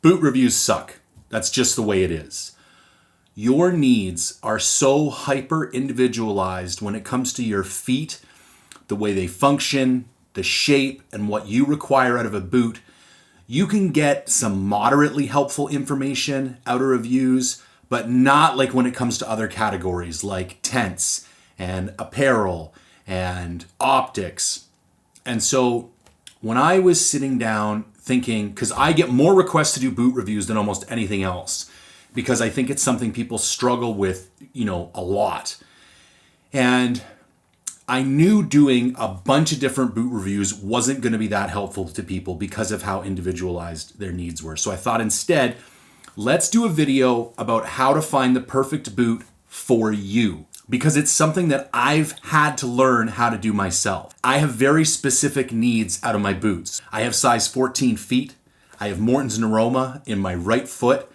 Boot reviews suck. That's just the way it is. Your needs are so hyper individualized when it comes to your feet, the way they function, the shape, and what you require out of a boot. You can get some moderately helpful information out of reviews, but not like when it comes to other categories like tents and apparel and optics. And so when I was sitting down thinking, because I get more requests to do boot reviews than almost anything else, because I think it's something people struggle with, a lot. And I knew doing a bunch of different boot reviews wasn't going to be that helpful to people because of how individualized their needs were. So I thought instead, let's do a video about how to find the perfect boot for you, because it's something that I've had to learn how to do myself. I have very specific needs out of my boots. I have size 14 feet. I have Morton's Neuroma in my right foot,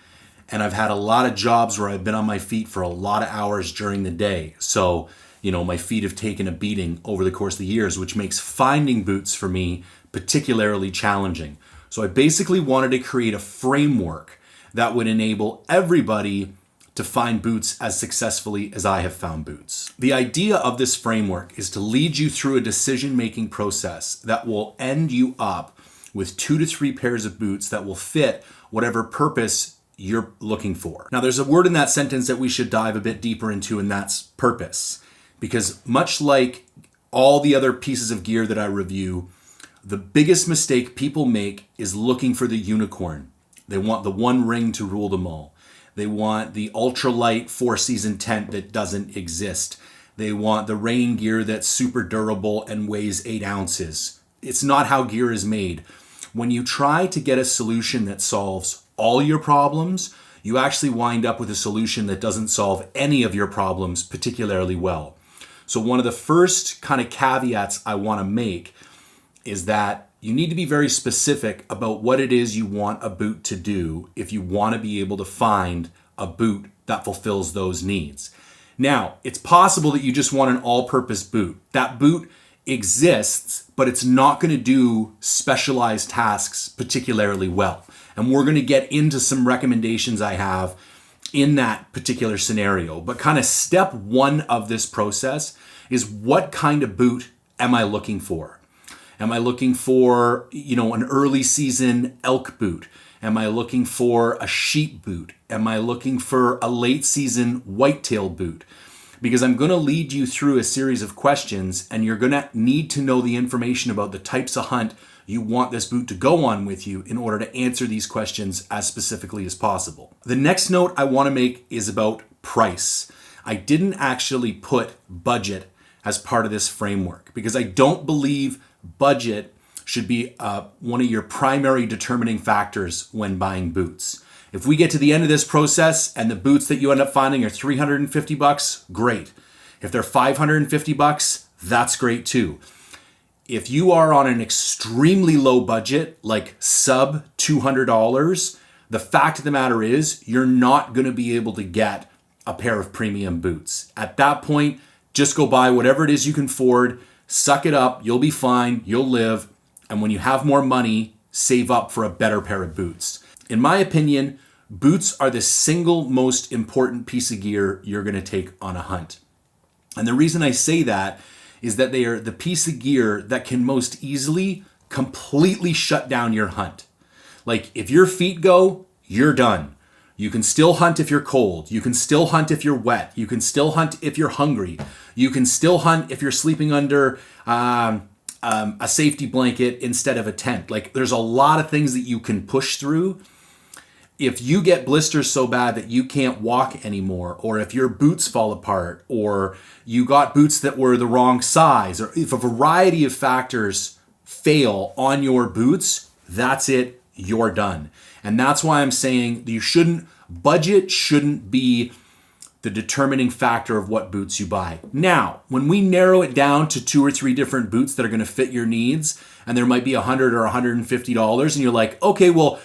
and I've had a lot of jobs where I've been on my feet for a lot of hours during the day. So, my feet have taken a beating over the course of the years, which makes finding boots for me particularly challenging. So I basically wanted to create a framework that would enable everybody to find boots as successfully as I have found boots. The idea of this framework is to lead you through a decision-making process that will end you up with 2 to 3 pairs of boots that will fit whatever purpose you're looking for. Now, there's a word in that sentence that we should dive a bit deeper into, and that's purpose. Because much like all the other pieces of gear that I review, the biggest mistake people make is looking for the unicorn. They want the one ring to rule them all. They want the ultralight 4-season tent that doesn't exist. They want the rain gear that's super durable and weighs 8 ounces. It's not how gear is made. When you try to get a solution that solves all your problems, you actually wind up with a solution that doesn't solve any of your problems particularly well. So one of the first kind of caveats I want to make is that you need to be very specific about what it is you want a boot to do if you want to be able to find a boot that fulfills those needs. Now, it's possible that you just want an all-purpose boot. That boot exists, but it's not going to do specialized tasks particularly well. And we're going to get into some recommendations I have in that particular scenario. But kind of step one of this process is, what kind of boot am I looking for? Am I looking for, an early season elk boot? Am I looking for a sheep boot? Am I looking for a late season whitetail boot? Because I'm going to lead you through a series of questions, and you're going to need to know the information about the types of hunt you want this boot to go on with you in order to answer these questions as specifically as possible. The next note I want to make is about price. I didn't actually put budget as part of this framework because I don't believe budget should be one of your primary determining factors when buying boots. If we get to the end of this process and the boots that you end up finding are $350, great. If they're $550, that's great too. If you are on an extremely low budget, like sub $200, the fact of the matter is you're not going to be able to get a pair of premium boots. At that point, just go buy whatever it is you can afford, suck it up, you'll be fine, you'll live, and when you have more money, save up for a better pair of boots. In my opinion, boots are the single most important piece of gear you're going to take on a hunt. And the reason I say that is that they are the piece of gear that can most easily completely shut down your hunt. Like, if your feet go, you're done. You can still hunt if you're cold. You can still hunt if you're wet. You can still hunt if you're hungry. You can still hunt if you're sleeping under a safety blanket instead of a tent. Like, there's a lot of things that you can push through. If you get blisters so bad that you can't walk anymore, or if your boots fall apart, or you got boots that were the wrong size, or if a variety of factors fail on your boots, that's it, you're done. And that's why I'm saying budget shouldn't be the determining factor of what boots you buy. Now, when we narrow it down to 2 or 3 different boots that are going to fit your needs, and there might be $100 or $150, and you're like, okay, well,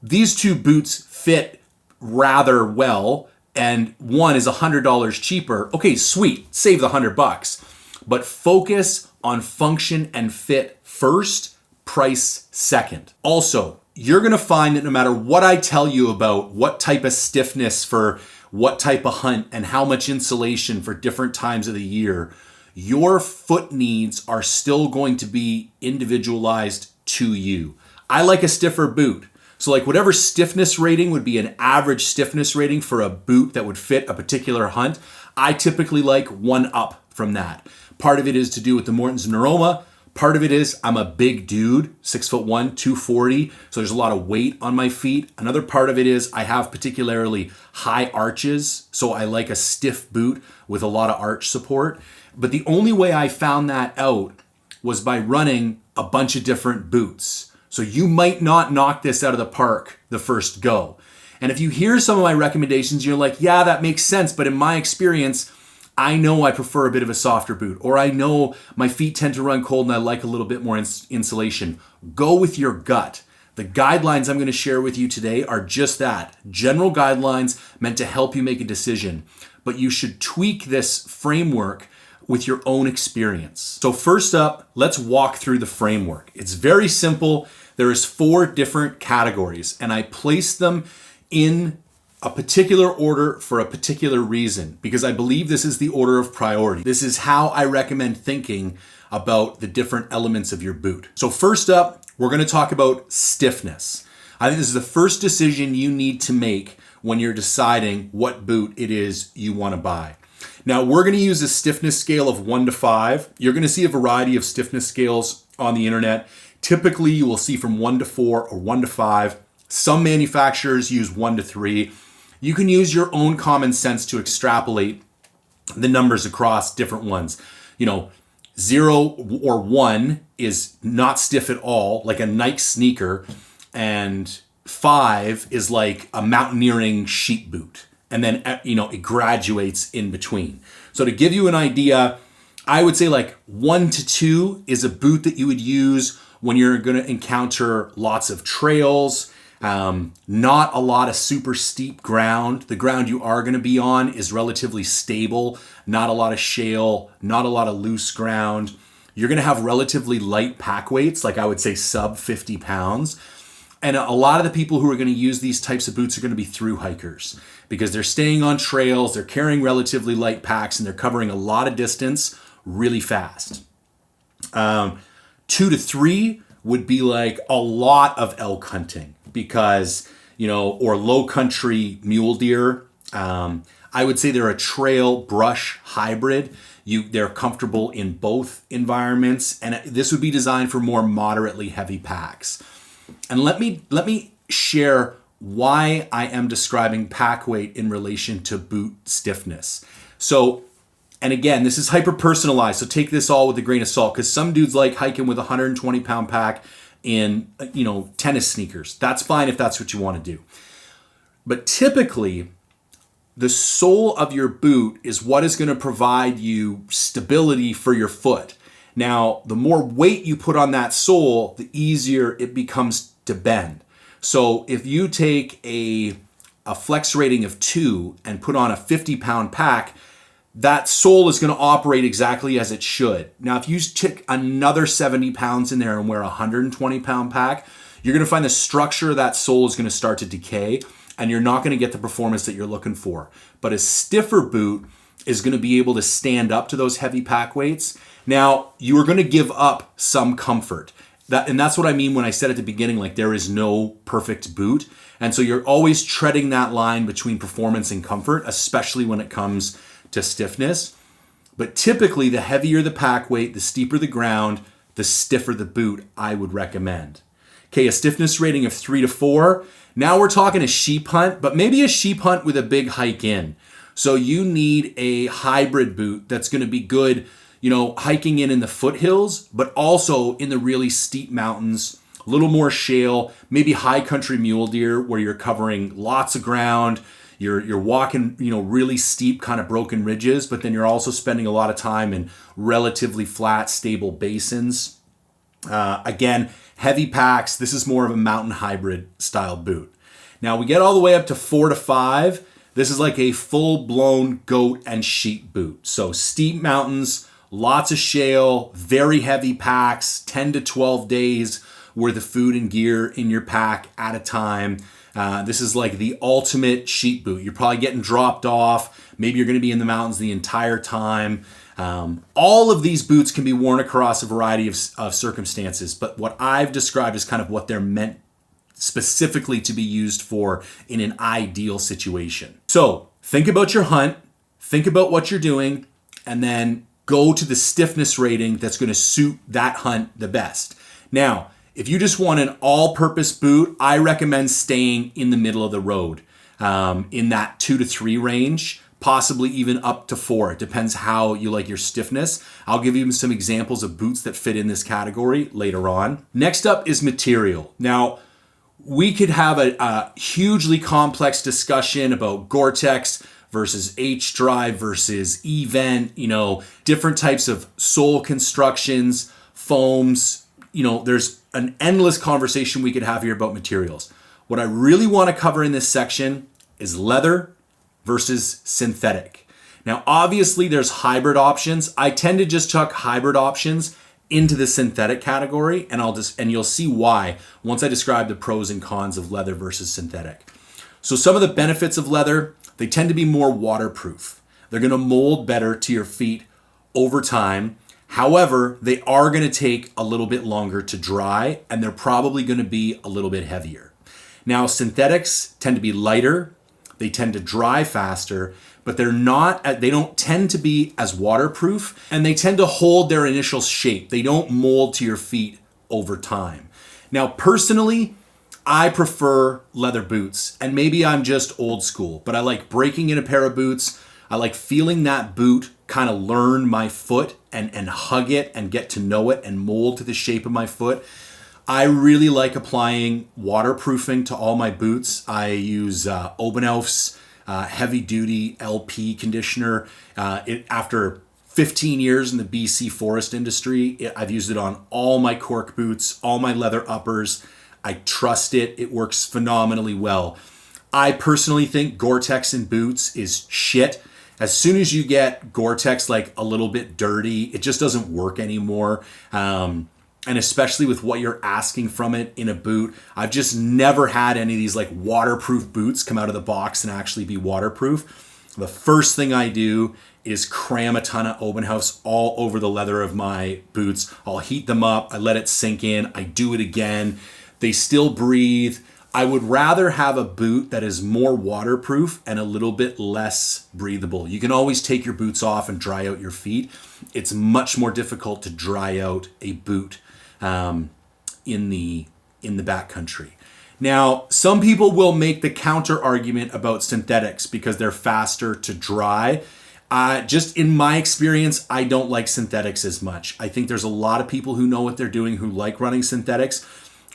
these 2 boots fit rather well, and one is $100 cheaper. Okay, sweet, save the $100. But focus on function and fit first, price second. Also, you're going to find that no matter what I tell you about what type of stiffness for what type of hunt and how much insulation for different times of the year, your foot needs are still going to be individualized to you. I like a stiffer boot. So like whatever stiffness rating would be an average stiffness rating for a boot that would fit a particular hunt, I typically like one up from that. Part of it is to do with the Morton's Neuroma. Part of it is I'm a big dude, 6'1", 240, so there's a lot of weight on my feet. Another part of it is I have particularly high arches, so I like a stiff boot with a lot of arch support. But the only way I found that out was by running a bunch of different boots. So you might not knock this out of the park the first go. And if you hear some of my recommendations, you're like, yeah, that makes sense. But in my experience, I know I prefer a bit of a softer boot, or I know my feet tend to run cold and I like a little bit more insulation. Go with your gut. The guidelines I'm going to share with you today are just that. General guidelines meant to help you make a decision. But you should tweak this framework with your own experience. So first up, let's walk through the framework. It's very simple. There is 4 different categories, and I place them in a particular order for a particular reason, because I believe this is the order of priority. This is how I recommend thinking about the different elements of your boot. So first up, we're going to talk about stiffness. I think this is the first decision you need to make when you're deciding what boot it is you want to buy. Now, we're going to use a stiffness scale of 1 to 5. You're going to see a variety of stiffness scales on the internet. Typically, you will see from 1 to 4 or 1 to 5. Some manufacturers use 1 to 3. You can use your own common sense to extrapolate the numbers across different ones. 0 or 1 is not stiff at all, like a Nike sneaker, and 5 is like a mountaineering sheep boot. And then, it graduates in between. So to give you an idea, I would say like 1 to 2 is a boot that you would use when you're going to encounter lots of trails, not a lot of super steep ground. The ground you are going to be on is relatively stable, not a lot of shale, not a lot of loose ground. You're going to have relatively light pack weights, like I would say sub 50 pounds. And a lot of the people who are going to use these types of boots are going to be through hikers because they're staying on trails, they're carrying relatively light packs, and they're covering a lot of distance really fast. 2 to 3 would be like a lot of elk hunting because, or low country mule deer. I would say they're a trail brush hybrid. They're comfortable in both environments, and this would be designed for more moderately heavy packs. And let me share why I am describing pack weight in relation to boot stiffness. So, and again, this is hyper personalized, so take this all with a grain of salt, because some dudes like hiking with a 120 pound pack in, tennis sneakers. That's fine if that's what you want to do. But typically, the sole of your boot is what is going to provide you stability for your foot. Now, the more weight you put on that sole, the easier it becomes to bend. So if you take a flex rating of 2 and put on a 50 pound pack, that sole is going to operate exactly as it should. Now, if you stick another 70 pounds in there and wear a 120 pound pack, you're going to find the structure of that sole is going to start to decay, and you're not going to get the performance that you're looking for. But a stiffer boot is going to be able to stand up to those heavy pack weights. Now, you are going to give up some comfort. And that's what I mean when I said at the beginning, like there is no perfect boot. And so you're always treading that line between performance and comfort, especially when it comes to stiffness. But typically, the heavier the pack weight, the steeper the ground, the stiffer the boot I would recommend. Okay, a stiffness rating of 3 to 4. Now we're talking a sheep hunt, but maybe a sheep hunt with a big hike in. So you need a hybrid boot that's going to be good, hiking in the foothills, but also in the really steep mountains, a little more shale, maybe high country mule deer where you're covering lots of ground. You're walking, really steep kind of broken ridges, but then you're also spending a lot of time in relatively flat, stable basins. Again, heavy packs. This is more of a mountain hybrid style boot. Now we get all the way up to 4 to 5. This is like a full-blown goat and sheep boot. So steep mountains, lots of shale, very heavy packs, 10 to 12 days worth of food and gear in your pack at a time. This is like the ultimate sheep boot. You're probably getting dropped off. Maybe you're going to be in the mountains the entire time. All of these boots can be worn across a variety of circumstances, but what I've described is kind of what they're meant specifically to be used for in an ideal situation. So think about your hunt, think about what you're doing, and then go to the stiffness rating that's going to suit that hunt the best. Now, if you just want an all-purpose boot, I recommend staying in the middle of the road, in that 2 to 3 range, possibly even up to 4. It depends how you like your stiffness. I'll give you some examples of boots that fit in this category later on. Next up is material. Now, we could have a hugely complex discussion about Gore-Tex versus H-Drive versus E-Vent, different types of sole constructions, foams. There's an endless conversation we could have here about materials. What I really want to cover in this section is leather versus synthetic. Now, obviously there's hybrid options. I tend to just chuck hybrid options into the synthetic category, and you'll see why once I describe the pros and cons of leather versus synthetic. So some of the benefits of leather, they tend to be more waterproof. They're going to mold better to your feet over time. However, they are going to take a little bit longer to dry, and they're probably going to be a little bit heavier. Now, synthetics tend to be lighter, they tend to dry faster, but they don't tend to be as waterproof, and they tend to hold their initial shape. They don't mold to your feet over time. Now, personally, I prefer leather boots, and maybe I'm just old school, but I like breaking in a pair of boots. I like feeling that boot kind of learn my foot and hug it and get to know it and mold to the shape of my foot. I really like applying waterproofing to all my boots. I use Obenelf's heavy duty LP conditioner. After 15 years in the BC forest industry, I've used it on all my cork boots, all my leather uppers. I trust it. It works phenomenally well. I personally think Gore-Tex in boots is shit. As soon as you get Gore-Tex like a little bit dirty, it just doesn't work anymore. And especially with what you're asking from it in a boot, I've just never had any of these like waterproof boots come out of the box and actually be waterproof. The first thing I do is cram a ton of Obenhaus all over the leather of my boots. I'll heat them up, I let it sink in, I do it again. They still breathe. I would rather have a boot that is more waterproof and a little bit less breathable. You can always take your boots off and dry out your feet. It's much more difficult to dry out a boot in the backcountry. Now, some people will make the counter argument about synthetics because they're faster to dry. Just in my experience, I don't like synthetics as much. I think there's a lot of people who know what they're doing who like running synthetics.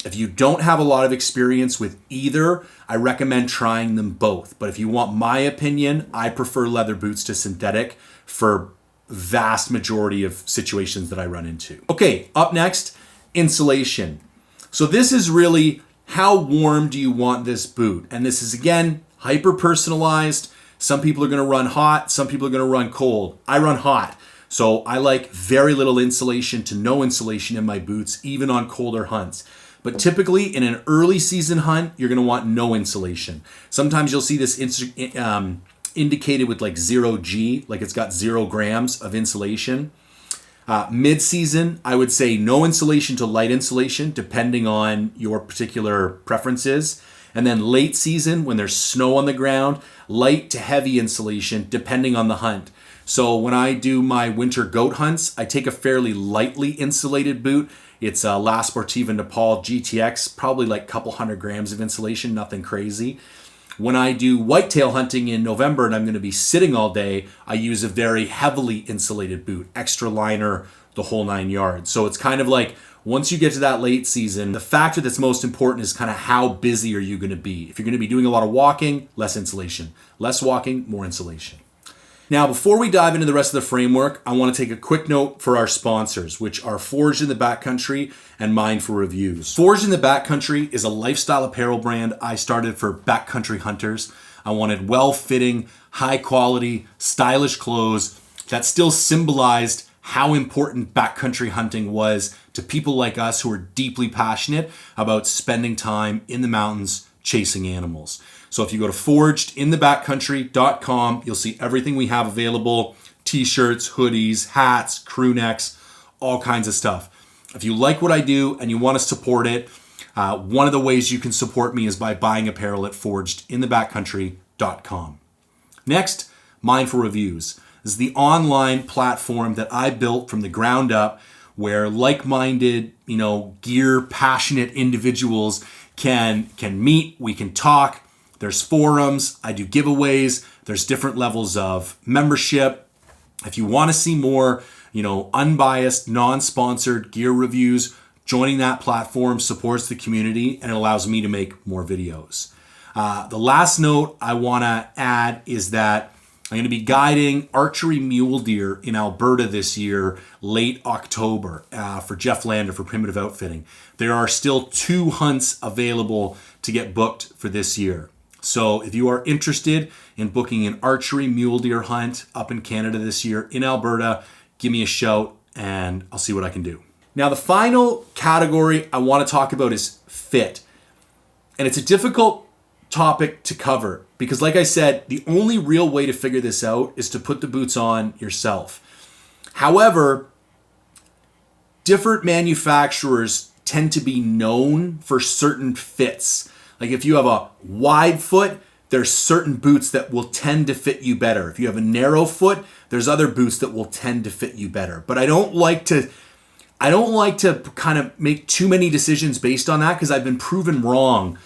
If you don't have a lot of experience with either, I recommend trying them both. But if you want my opinion, I prefer leather boots to synthetic for vast majority of situations that I run into. Okay, up next, insulation. So this is really how warm do you want this boot? And this is, again, hyper personalized. Some people are going to run hot, some people are going to run cold. I run hot. So I like very little insulation to no insulation in my boots, even on colder hunts. But typically in an early season hunt, you're going to want no insulation. Sometimes you'll see this indicated with like 0G, like it's got 0 grams of insulation. Mid-season, I would say no insulation to light insulation, depending on your particular preferences. And then late season, when there's snow on the ground, light to heavy insulation, depending on the hunt. So when I do my winter goat hunts, I take a fairly lightly insulated boot. It's a La Sportiva Nichol GTX, probably like a couple 100 grams of insulation, nothing crazy. When I do whitetail hunting in November and I'm going to be sitting all day, I use a very heavily insulated boot, extra liner, the whole 9 yards. So it's kind of like once you get to that late season, the factor that's most important is kind of how busy are you going to be. If you're going to be doing a lot of walking, less insulation. Less walking, more insulation. Now, before we dive into the rest of the framework, I want to take a quick note for our sponsors, which are Forged in the Backcountry and Mind for Reviews. Forged in the Backcountry is a lifestyle apparel brand I started for backcountry hunters. I wanted well-fitting, high-quality, stylish clothes that still symbolized how important backcountry hunting was to people like us who are deeply passionate about spending time in the mountains chasing animals. So if you go to forgedinthebackcountry.com, you'll see everything we have available: t-shirts, hoodies, hats, crew necks, all kinds of stuff. If you like what I do and you want to support it, one of the ways you can support me is by buying apparel at forgedinthebackcountry.com. Next, Mindful Reviews. This is the online platform that I built from the ground up, where like-minded, gear passionate individuals can meet, we can talk. There's forums, I do giveaways, there's different levels of membership. If you want to see more, unbiased, non-sponsored gear reviews, joining that platform supports the community and it allows me to make more videos. The last note I want to add is that I'm going to be guiding archery mule deer in Alberta this year, late October, for Jeff Lander for Primitive Outfitting. There are still 2 hunts available to get booked for this year. So if you are interested in booking an archery mule deer hunt up in Canada this year in Alberta, give me a shout and I'll see what I can do. Now, the final category I want to talk about is fit. And it's a difficult topic to cover because, like I said, the only real way to figure this out is to put the boots on yourself. However, different manufacturers tend to be known for certain fits. Like if you have a wide foot, there's certain boots that will tend to fit you better. If you have a narrow foot, there's other boots that will tend to fit you better. But I don't like to kind of make too many decisions based on that because I've been proven wrong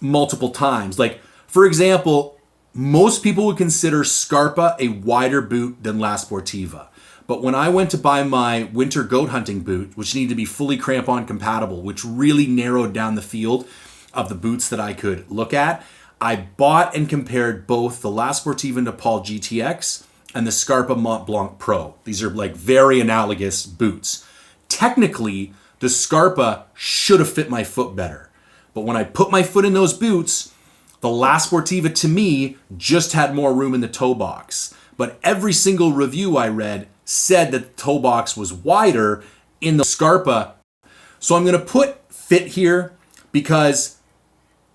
multiple times. Like, for example, most people would consider Scarpa a wider boot than La Sportiva. But when I went to buy my winter goat hunting boot, which needed to be fully crampon compatible, which really narrowed down the field of the boots that I could look at, I bought and compared both the La Sportiva Nichol GTX and the Scarpa Mont Blanc Pro. These are like very analogous boots. Technically, the Scarpa should have fit my foot better. But when I put my foot in those boots, the La Sportiva to me just had more room in the toe box. But every single review I read said that the toe box was wider in the Scarpa. So I'm going to put fit here because,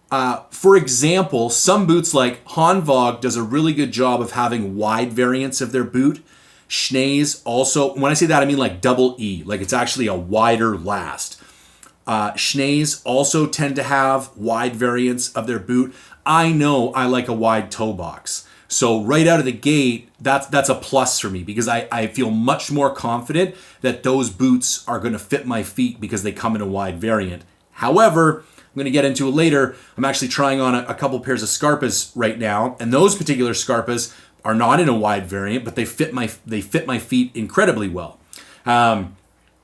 for example, some boots like Hanwag does a really good job of having wide variants of their boot. Schnees also, when I say that, I mean like double E, like it's actually a wider last. Schnees also tend to have wide variants of their boot. I know I like a wide toe box. So right out of the gate, that's a plus for me because I feel much more confident that those boots are going to fit my feet because they come in a wide variant. However, I'm going to get into it later. I'm actually trying on a couple pairs of Scarpas right now, and those particular Scarpas are not in a wide variant, but they fit my feet incredibly well.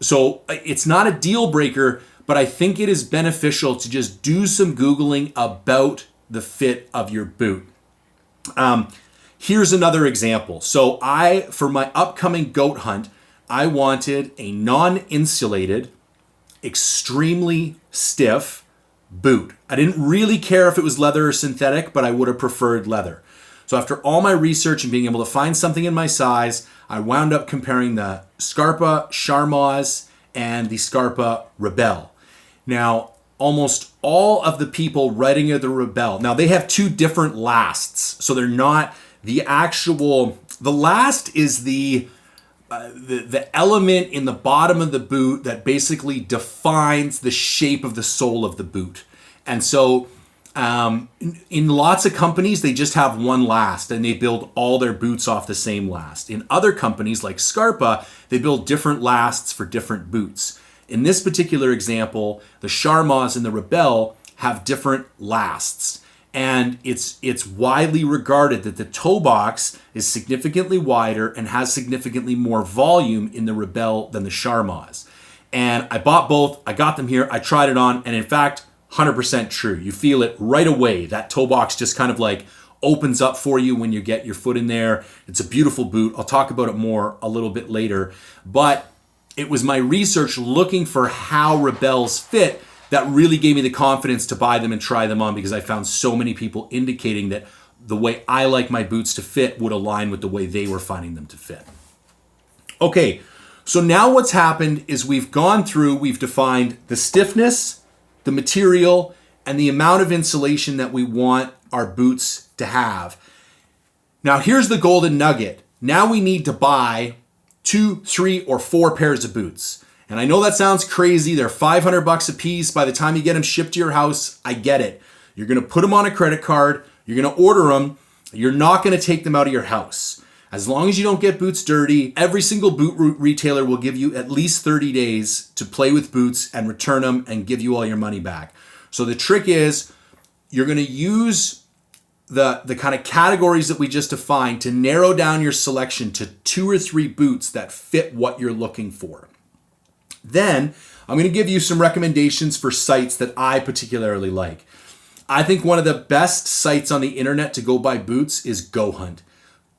So it's not a deal breaker, but I think it is beneficial to just do some Googling about the fit of your boot. Here's another example. So for my upcoming goat hunt, I wanted a non-insulated, extremely stiff boot. I didn't really care if it was leather or synthetic, but I would have preferred leather. So after all my research and being able to find something in my size, I wound up comparing the Scarpa Charmoz and the Scarpa Rebelle. Now, almost all of the people writing of the Rebelle, now they have 2 different lasts, so they're not the last is the element in the bottom of the boot that basically defines the shape of the sole of the boot. And so in lots of companies, they just have one last and they build all their boots off the same last. In other companies like Scarpa, they build different lasts for different boots. In this particular example, the Charmoz and the Rebelle have different lasts. And it's widely regarded that the toe box is significantly wider and has significantly more volume in the Rebelle than the Charmoz. And I bought both, I got them here, I tried it on, and in fact, 100% true. You feel it right away. That toe box just kind of like opens up for you when you get your foot in there. It's a beautiful boot. I'll talk about it more a little bit later. But it was my research looking for how Rebelles fit that really gave me the confidence to buy them and try them on, because I found so many people indicating that the way I like my boots to fit would align with the way they were finding them to fit. Okay, so now what's happened is we've defined the stiffness, the material, and the amount of insulation that we want our boots to have. Now here's the golden nugget. Now we need to buy 2, 3, or 4 pairs of boots. And I know that sounds crazy. They're $500 a piece. By the time you get them shipped to your house, I get it. You're going to put them on a credit card. You're going to order them. You're not going to take them out of your house. As long as you don't get boots dirty, every single boot retailer will give you at least 30 days to play with boots and return them and give you all your money back. So the trick is you're going to use the kind of categories that we just defined to narrow down your selection to 2 or 3 boots that fit what you're looking for. Then I'm going to give you some recommendations for sites that I particularly like. I think one of the best sites on the internet to go buy boots is Go Hunt.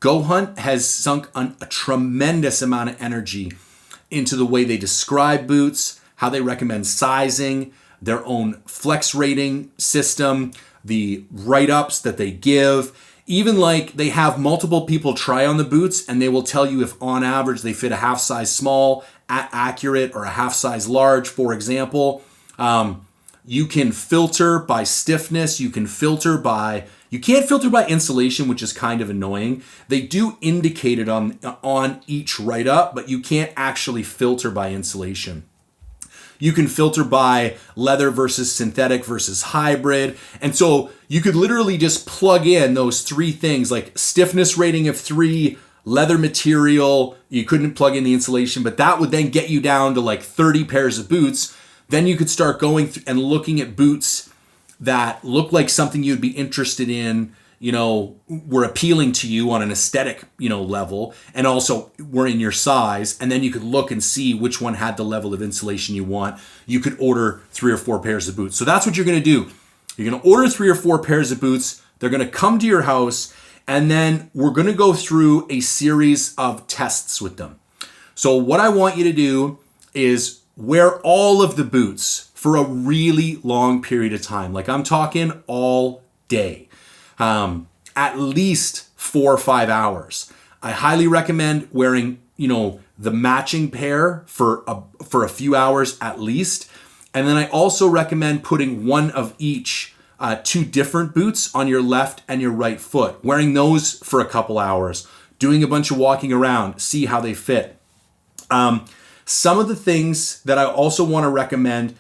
Go Hunt has sunk a tremendous amount of energy into the way they describe boots, how they recommend sizing, their own flex rating system, the write-ups that they give. Even like they have multiple people try on the boots and they will tell you if on average they fit a half size small, accurate, or a half size large, for example. You can filter by stiffness. You can't filter by insulation, which is kind of annoying. They do indicate it on each write-up, but you can't actually filter by insulation. You can filter by leather versus synthetic versus hybrid. And so you could literally just plug in those 3 things, like stiffness rating of 3, leather material. You couldn't plug in the insulation, but that would then get you down to like 30 pairs of boots. Then you could start going and looking at boots that look like something you'd be interested in, were appealing to you on an aesthetic, level, and also were in your size. And then you could look and see which one had the level of insulation you want. You could order 3 or 4 pairs of boots. So that's what you're going to do. You're going to order 3 or 4 pairs of boots. They're going to come to your house, and then we're going to go through a series of tests with them. So what I want you to do is wear all of the boots for a really long period of time. Like I'm talking all day, at least 4 or 5 hours. I highly recommend wearing, the matching pair for a few hours at least. And then I also recommend putting one of each, 2 different boots on your left and your right foot, wearing those for a couple hours, doing a bunch of walking around, see how they fit. Some of the things that I also want to recommend,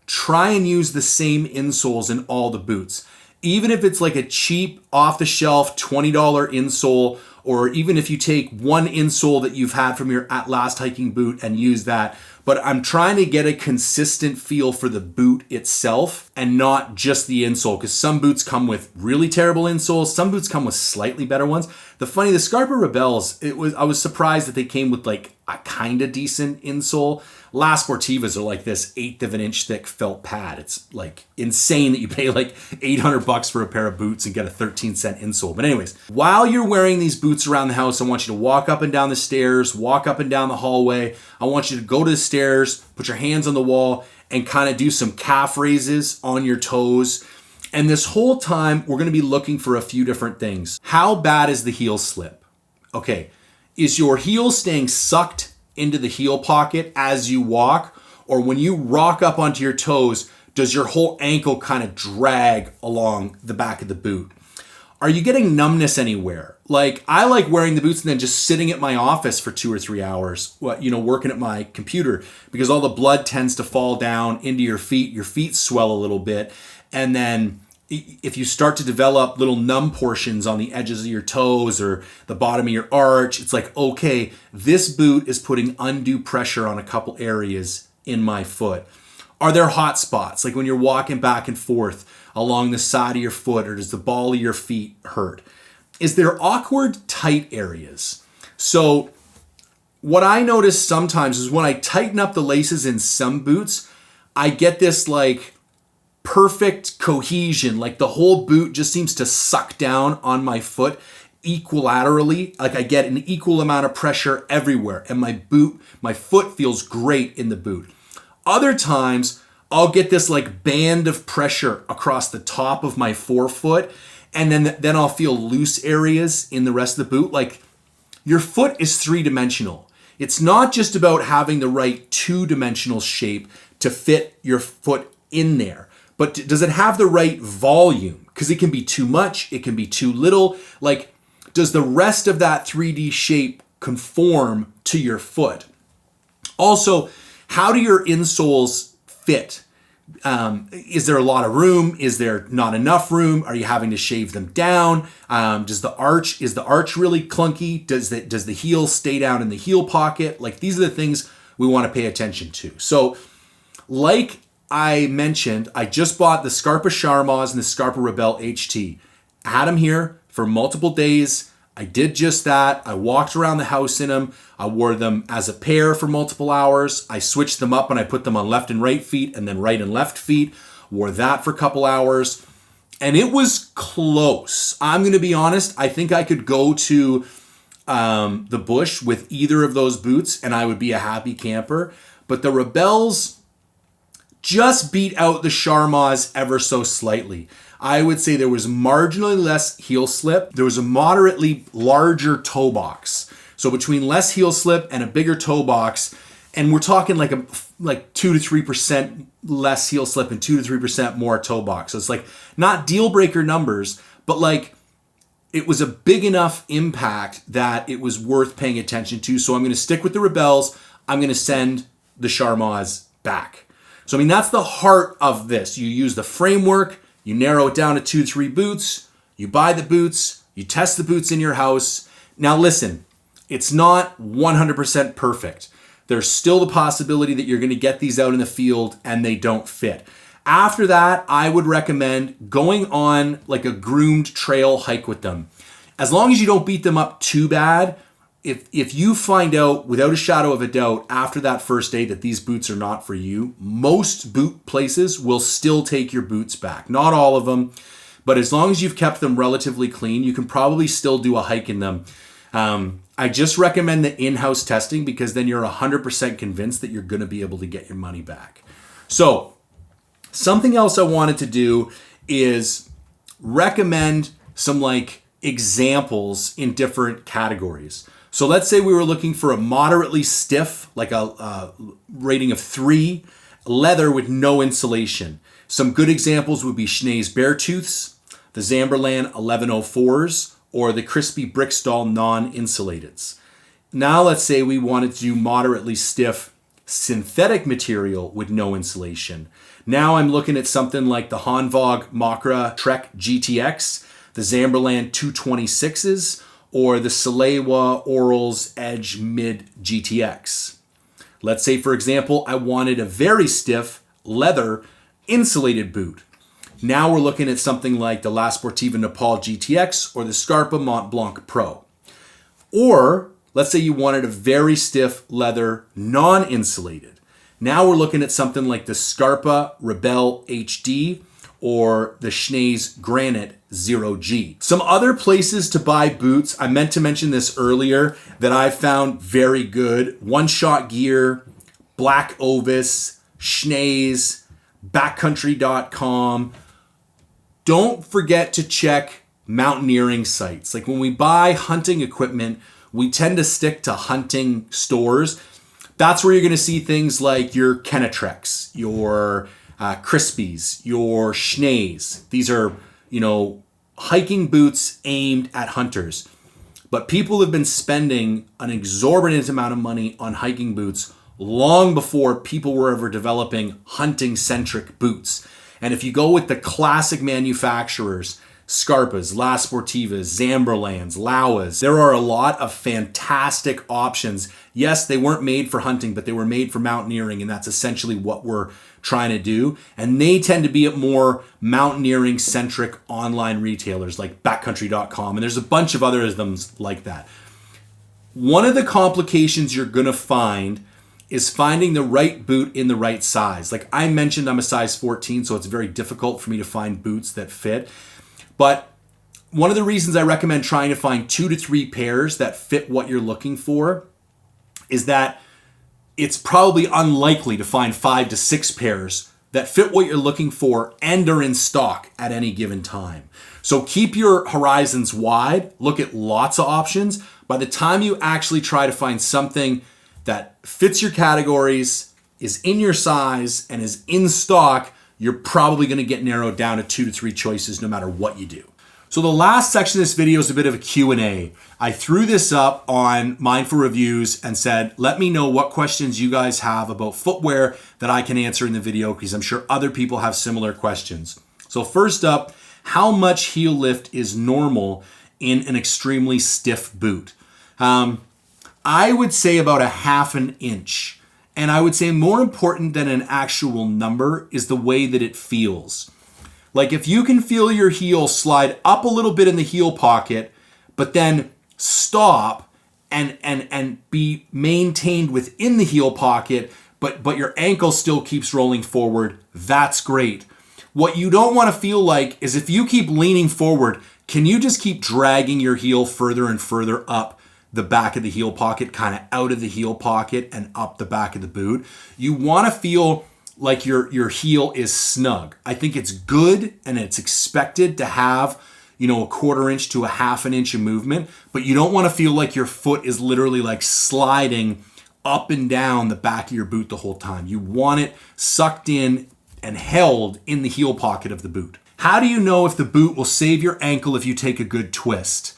try and use the same insoles in all the boots. Even if it's like a cheap off-the-shelf $20 insole, or even if you take one insole that you've had from your last hiking boot and use that. But I'm trying to get a consistent feel for the boot itself and not just the insole, because some boots come with really terrible insoles. Some boots come with slightly better ones. The Scarpa Rebels, I was surprised that they came with like a kind of decent insole. La Sportivas are like this 1/8 of an inch thick felt pad. It's like insane that you pay like $800 for a pair of boots and get a 13-cent insole. But anyways, while you're wearing these boots around the house, I want you to walk up and down the stairs, walk up and down the hallway. I want you to go to the stairs, put your hands on the wall, and kind of do some calf raises on your toes. And this whole time, we're going to be looking for a few different things. How bad is the heel slip? Okay, is your heel staying sucked into the heel pocket as you walk? Or when you rock up onto your toes, does your whole ankle kind of drag along the back of the boot? Are you getting numbness anywhere? Like, I like wearing the boots and then just sitting at my office for 2 or 3 hours, working at my computer, because all the blood tends to fall down into your feet swell a little bit. And then if you start to develop little numb portions on the edges of your toes or the bottom of your arch, it's like, okay, this boot is putting undue pressure on a couple areas in my foot. Are there hot spots? Like when you're walking back and forth along the side of your foot, or does the ball of your feet hurt? Is there awkward, tight areas? So what I notice sometimes is when I tighten up the laces in some boots, I get this like perfect cohesion, like the whole boot just seems to suck down on my foot equilaterally. Like I get an equal amount of pressure everywhere, and my foot feels great in the boot. Other times I'll get this like band of pressure across the top of my forefoot, and then I'll feel loose areas in the rest of the boot. Like your foot is 3-dimensional. it's not just about having the right two-dimensional shape to fit your foot in there, but does it have the right volume? Because it can be too much, it can be too little. Like, does the rest of that 3D shape conform to your foot? Also, how do your insoles fit? Is there a lot of room? Is there not enough room? Are you having to shave them down? Is the arch really clunky? Does the heel stay down in the heel pocket? Like, these are the things we want to pay attention to. So, like I mentioned, I just bought the Scarpa Charmoz and the Scarpa Rebelle HT. I had them here for multiple days. I did just that. I walked around the house in them. I wore them as a pair for multiple hours. I switched them up and I put them on left and right feet and then right and left feet. Wore that for a couple hours. And it was close. I'm going to be honest. I think I could go to the bush with either of those boots and I would be a happy camper. But the Rebelles just beat out the Charmoz ever so slightly. I would say there was marginally less heel slip. There was a moderately larger toe box. So between less heel slip and a bigger toe box, and we're talking like 2 to 3% less heel slip and 2 to 3% more toe box. So it's like not deal breaker numbers, but like it was a big enough impact that it was worth paying attention to. So I'm going to stick with the Rebelles. I'm going to send the Charmoz back. So I mean, that's the heart of this. You use the framework, you narrow it down to 2 to 3 boots, you buy the boots, you test the boots in your house. Now listen, it's not 100% perfect. There's still the possibility that you're going to get these out in the field and they don't fit. After that, I would recommend going on like a groomed trail hike with them. As long as you don't beat them up too bad, if you find out without a shadow of a doubt after that first day that these boots are not for you, most boot places will still take your boots back. Not all of them, but as long as you've kept them relatively clean, you can probably still do a hike in them. I just recommend the in-house testing because then you're 100% convinced that you're going to be able to get your money back. So, something else I wanted to do is recommend some like examples in different categories. So let's say we were looking for a moderately stiff, like a rating of 3, leather with no insulation. Some good examples would be Schnee's Beartooths, the Zamberlan 1104s, or the Crispy Brickstall non-insulateds. Now let's say we wanted to do moderately stiff synthetic material with no insulation. Now I'm looking at something like the Hanwag Makra Trek GTX, the Zamberlan 226s, or the Salewa Orals Edge Mid GTX. Let's say, for example, I wanted a very stiff leather insulated boot. Now we're looking at something like the La Sportiva Nepal GTX or the Scarpa Mont Blanc Pro. Or let's say you wanted a very stiff leather non-insulated. Now we're looking at something like the Scarpa Rebelle HD or the Schnee's Granite 0G. Some other places to buy boots, I meant to mention this earlier, that I found very good. One Shot Gear, Black Ovis, Schnee's, Backcountry.com. Don't forget to check mountaineering sites. Like when we buy hunting equipment, we tend to stick to hunting stores. That's where you're going to see things like your Kenetreks, your Crispies, your Schnees. These are, hiking boots aimed at hunters. But people have been spending an exorbitant amount of money on hiking boots long before people were ever developing hunting-centric boots. And if you go with the classic manufacturers, Scarpas, La Sportivas, Zamberlans, Lauas, there are a lot of fantastic options. Yes, they weren't made for hunting, but they were made for mountaineering, and that's essentially what we're trying to do. And they tend to be at more mountaineering-centric online retailers like Backcountry.com, and there's a bunch of other of them like that. One of the complications you're going to find is finding the right boot in the right size. Like I mentioned, I'm a size 14, so it's very difficult for me to find boots that fit. But one of the reasons I recommend trying to find 2 to 3 pairs that fit what you're looking for is that it's probably unlikely to find 5 to 6 pairs that fit what you're looking for and are in stock at any given time. So keep your horizons wide, look at lots of options. By the time you actually try to find something that fits your categories, is in your size, and is in stock, you're probably going to get narrowed down to 2 to 3 choices no matter what you do. So the last section of this video is a bit of a Q&A. I threw this up on Mindful Reviews and said, let me know what questions you guys have about footwear that I can answer in the video, because I'm sure other people have similar questions. So first up, how much heel lift is normal in an extremely stiff boot? I would say about 1/2 inch. And I would say more important than an actual number is the way that it feels. Like if you can feel your heel slide up a little bit in the heel pocket, but then stop and be maintained within the heel pocket, but your ankle still keeps rolling forward, that's great. What you don't want to feel like is if you keep leaning forward, can you just keep dragging your heel further and further up the back of the heel pocket, kind of out of the heel pocket and up the back of the boot? You want to feel like your heel is snug. I think it's good and it's expected to have, a 1/4 inch to 1/2 inch of movement, but you don't want to feel like your foot is literally like sliding up and down the back of your boot the whole time. You want it sucked in and held in the heel pocket of the boot. How do you know if the boot will save your ankle if you take a good twist?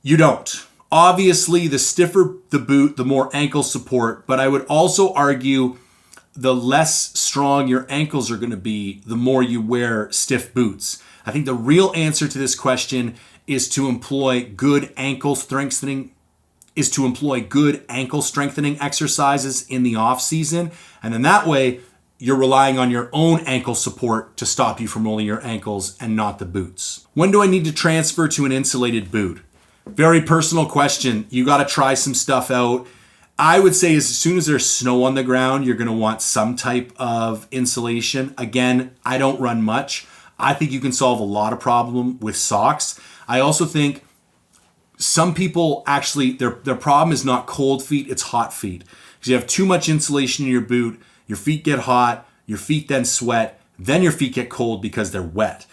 You don't. Obviously, the stiffer the boot, the more ankle support, but I would also argue the less strong your ankles are going to be, the more you wear stiff boots. I think the real answer to this question is to employ good ankle strengthening exercises in the off season. And then that way you're relying on your own ankle support to stop you from rolling your ankles and not the boots. When do I need to transfer to an insulated boot? Very personal question. You got to try some stuff out. I would say as soon as there's snow on the ground, you're going to want some type of insulation. Again, I don't run much. I think you can solve a lot of problem with socks. I also think some people actually, their problem is not cold feet, it's hot feet. Because you have too much insulation in your boot, your feet get hot, your feet then sweat, then your feet get cold because they're wet.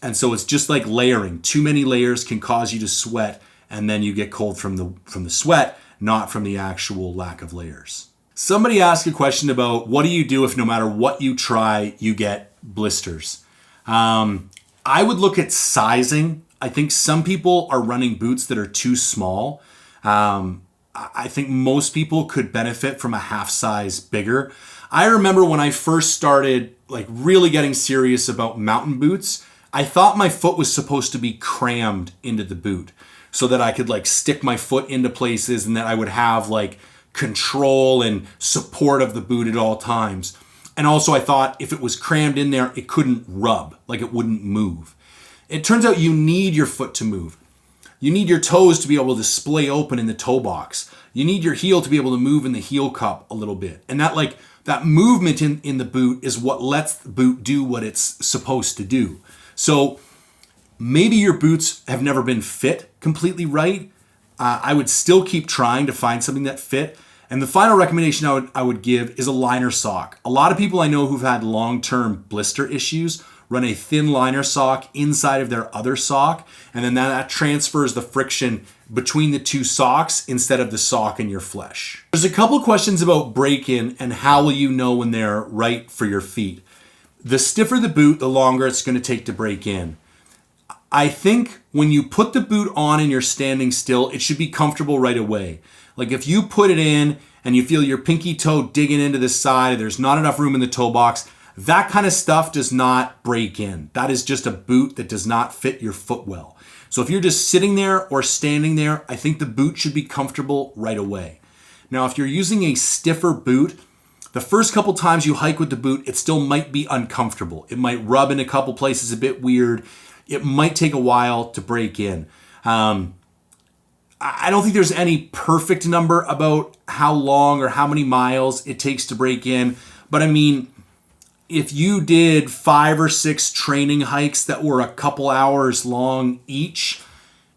And so it's just like layering. Too many layers can cause you to sweat, and then you get cold from the sweat, not from the actual lack of layers. Somebody asked a question about what do you do if no matter what you try, you get blisters? I would look at sizing. I think some people are running boots that are too small. I think most people could benefit from a half size bigger. I remember when I first started really getting serious about mountain boots, I thought my foot was supposed to be crammed into the boot so that I could stick my foot into places and that I would have control and support of the boot at all times. And also I thought if it was crammed in there, it couldn't rub, it wouldn't move. It turns out you need your foot to move. You need your toes to be able to splay open in the toe box. You need your heel to be able to move in the heel cup a little bit. And that movement in the boot is what lets the boot do what it's supposed to do. So maybe your boots have never been fit completely right. I would still keep trying to find something that fit. And the final recommendation I would give is a liner sock. A lot of people I know who've had long-term blister issues run a thin liner sock inside of their other sock, and then that transfers the friction between the two socks instead of the sock and your flesh. There's a couple questions about break-in and how will you know when they're right for your feet. The stiffer the boot, the longer it's going to take to break in. I think when you put the boot on and you're standing still, it should be comfortable right away. If you put it in and you feel your pinky toe digging into the side, there's not enough room in the toe box, that kind of stuff does not break in. That is just a boot that does not fit your foot well. So if you're just sitting there or standing there, I think the boot should be comfortable right away. Now, if you're using a stiffer boot, the first couple times you hike with the boot, it still might be uncomfortable. It might rub in a couple places a bit weird. It might take a while to break in. I don't think there's any perfect number about how long or how many miles it takes to break in. But I mean, if you did 5 or 6 training hikes that were a couple hours long each,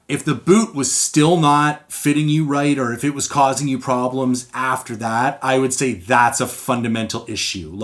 if the boot was still not fitting you right, or if it was causing you problems after that, I would say that's a fundamental issue.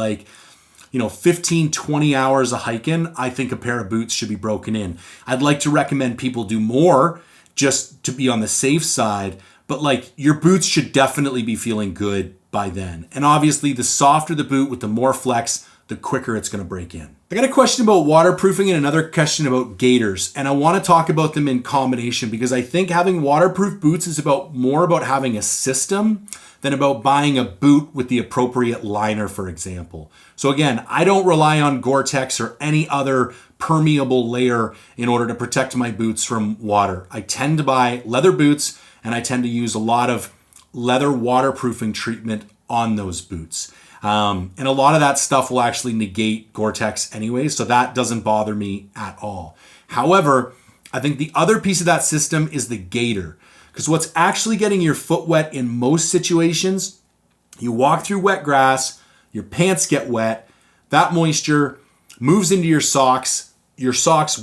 15, 20 hours of hiking, I think a pair of boots should be broken in. I'd like to recommend people do more just to be on the safe side, but like your boots should definitely be feeling good by then. And obviously the softer the boot with the more flex, the quicker it's going to break in. I got a question about waterproofing and another question about gaiters, and I want to talk about them in combination because I think having waterproof boots is more about having a system than about buying a boot with the appropriate liner, for example. So again, I don't rely on Gore-Tex or any other permeable layer in order to protect my boots from water. I tend to buy leather boots and I tend to use a lot of leather waterproofing treatment on those boots. And a lot of that stuff will actually negate Gore-Tex anyway, so that doesn't bother me at all. However, I think the other piece of that system is the gaiter. Because what's actually getting your foot wet in most situations, you walk through wet grass, your pants get wet, that moisture moves into your socks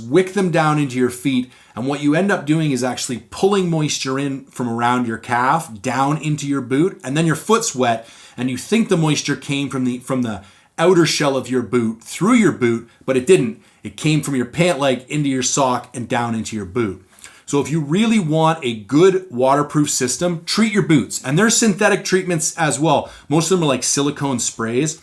wick them down into your feet, and what you end up doing is actually pulling moisture in from around your calf down into your boot, and then your foot's wet, and you think the moisture came from the outer shell of your boot through your boot, but it didn't. It came from your pant leg into your sock and down into your boot. So if you really want a good waterproof system, treat your boots. And there's synthetic treatments as well. Most of them are like silicone sprays.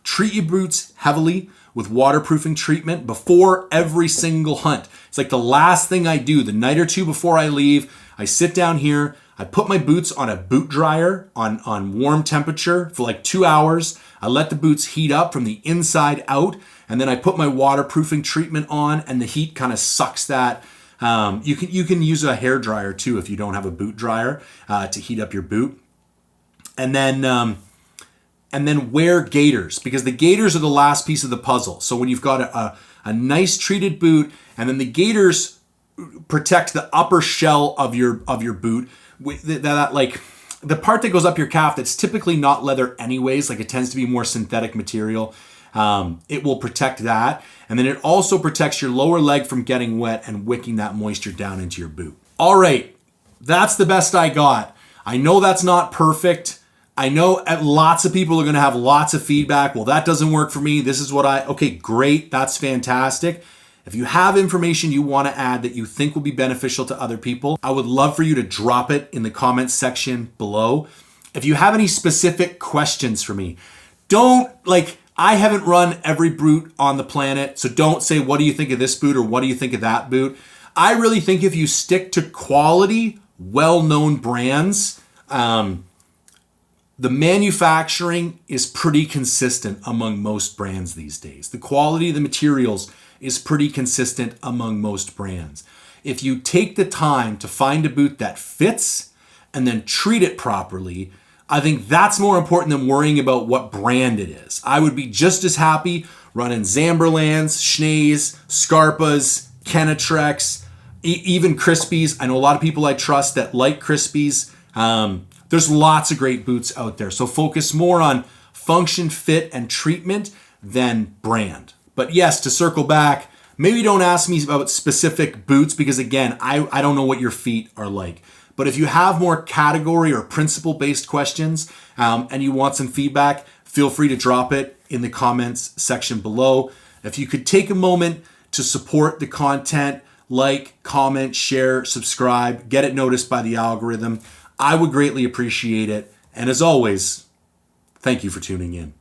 Treat your boots heavily with waterproofing treatment before every single hunt. It's like the last thing I do, the night or two before I leave, I sit down here, I put my boots on a boot dryer on warm temperature for like 2 hours. I let the boots heat up from the inside out, and then I put my waterproofing treatment on, and the heat kind of sucks that. You can use a hair dryer too if you don't have a boot dryer to heat up your boot. And then wear gaiters, because the gaiters are the last piece of the puzzle. So when you've got a nice treated boot, and then the gaiters protect the upper shell of your boot, that like the part that goes up your calf that's typically not leather anyways, like it tends to be more synthetic material. It will protect that. And then it also protects your lower leg from getting wet and wicking that moisture down into your boot. All right, that's the best I got. I know that's not perfect. I know lots of people are going to have lots of feedback. Well, that doesn't work for me. This is what okay, great. That's fantastic. If you have information you want to add that you think will be beneficial to other people, I would love for you to drop it in the comments section below. If you have any specific questions for me, I haven't run every boot on the planet, so don't say, what do you think of this boot or what do you think of that boot? I really think if you stick to quality, well-known brands, the manufacturing is pretty consistent among most brands these days. The quality of the materials is pretty consistent among most brands. If you take the time to find a boot that fits and then treat it properly, I think that's more important than worrying about what brand it is. I would be just as happy running Zamberlands, Schnees, Scarpas, Kenetrex, even Crispies. I know a lot of people I trust that like Crispies. There's lots of great boots out there. So focus more on function, fit, and treatment than brand. But yes, to circle back, maybe don't ask me about specific boots because again, I don't know what your feet are like. But if you have more category or principle-based questions and you want some feedback, feel free to drop it in the comments section below. If you could take a moment to support the content, like, comment, share, subscribe, get it noticed by the algorithm, I would greatly appreciate it. And as always, thank you for tuning in.